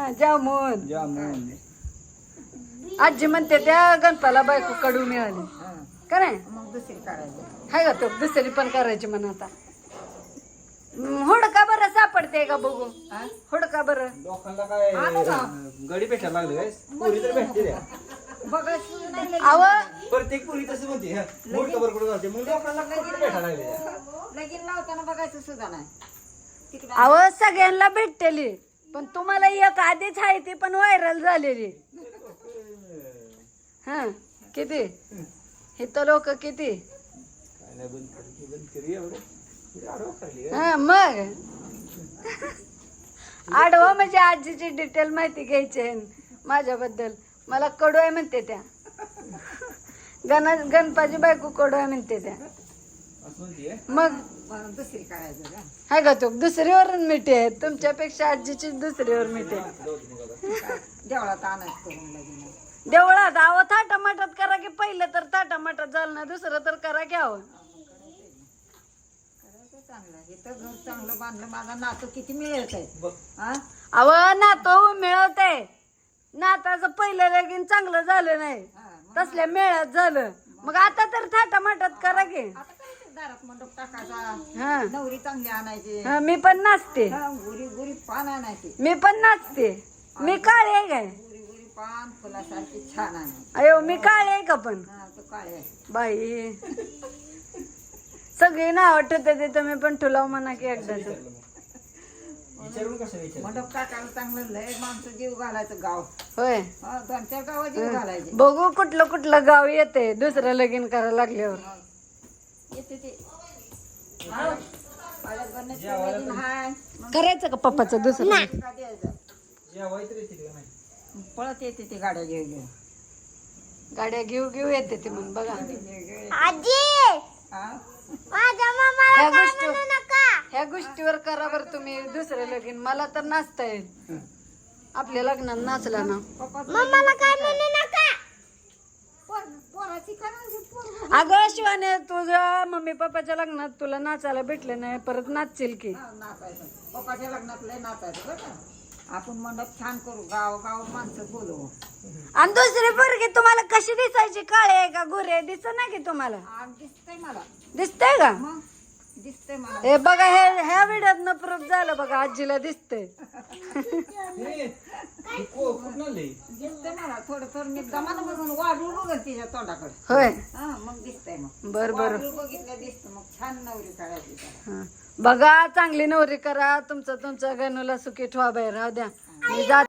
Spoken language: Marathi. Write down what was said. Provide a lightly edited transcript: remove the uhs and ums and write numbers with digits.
हा जामून जामून आजी म्हणते त्या गणपाला बायको कडू मिळाली का नाही मग दुसरी काढायची. हाय का तो दुसरी पण करायची म्हणा आता हुडका बरं सापडते का बघू हुडका बरं लोकांना काय गडी भेटायला लागले काय पुरी तर भेटते द्या बघा सुद्धा नाही लगीन. आव प्रत्येक पुरी तसं म्हणते मोठं बरोबर जाते मग लोकांना कुठे भेटायला लागले लगीन लावताना बघायचं सुद्धा नाही तिकडे आव सगळ्यांना भेटतेली पण तुम्हाला एक आधीच आहे ती पण व्हायरल झालेली हा किती हे तर लोक किती काय नाही बंद करी एवढं आडवं खाली हा मग आडवा म्हणजे आजीची डिटेल माहिती घ्यायची आहे माझ्याबद्दल मला कडू आहे म्हणते त्या गणपाची बायको कडू आहे म्हणते त्या असं म्हणते मग म्हणून दुसरी काढायचं का हाय का तू दुसरीवरून मिठी आहे तुमच्यापेक्षा आजीची दुसरीवर मिठी आहे देवळात आणायचं करून लगीन. देवळात आव थाटामाटात करा की पहिलं तर थाटामाटात झालं ना दुसरं तर करा की आव करायचं चांगलं हे तर घर चांगलं बांधलं माझा नातू किती मिळत आहे बघ हा अव नातो मिळवते नाताचं पहिलं लगीन चांगलं झालं नाही तसल्या मेळ्यात झालं मग आता तर थाटामाटात करा की आता काय दारात मंडप टाकायचा हा नवरी चांगली आणायची हा, मी पण नाचते गुरी गुरी पान आणायची मी पण नाचते मी काळे आहे काय गुरी गुरी पान फुलासारखी छान आणायची अयो मी काळे आहे का पण हा तो काळे आहे. बाई सगळी नाव आठवते ते तुम्ही पण ठुलाव म्हणा की एकदाच विचारून कसं विचार मंडप टाकायला चांगलं लय माणसं जीव घालायचं गाव होय हा, 2-4 गाव जीव घालायचे बघू कुठलं कुठलं गाव येते दुसरं लगीन करायला लागल्यावर येते ते माझ्या गणेश लगीन हाय मग करायचं का पप्पाचं दुसरं का द्यायचं जेवाय तर येते का नाही पळत येते ते गाड्या घेऊन घेऊन गाड्या घेऊ घेऊ येते ती म्हणून बघा हा ह्या गोष्टीवर करा बरं तुम्ही दुसरं लगीन मला तर नाचता येईल आपल्या लग्नात नाचला ना पोराची करायची पोर अगं शिवाने तुझ्या मम्मी पप्पाच्या लग्नात तुला नाचायला भेटलं नाही परत नाचशील की नाचायचं पप्पाच्या लग्नात लय नाचायचं बरं का आपण मंडप छान करू गाव गाव माणसं बोलवू आणि दुसरी पोरगी तुम्हाला कशी दिसायची काळे आहे का गोरे दिसत नाही की तुम्हाला आज दिसतंय मला दिसतंय का मग दिसतंय मला हे बघा ह्या व्हिडिओत प्रूफ झालं बघा आजीला दिसतंय कुठं आणले दिसतंय मला थोडं थोडं मी दमानं बघून वाढून बघत तिच्या तोंडाकडे होय हा मग दिसतंय मग बर बर वाढून बघितलं दिसतं मग छान नवरी काढायची त्याला. बघा चांगली नवरी करा तुमचं गणूला सुखी ठेवा बाहेर राहू द्या मी जाते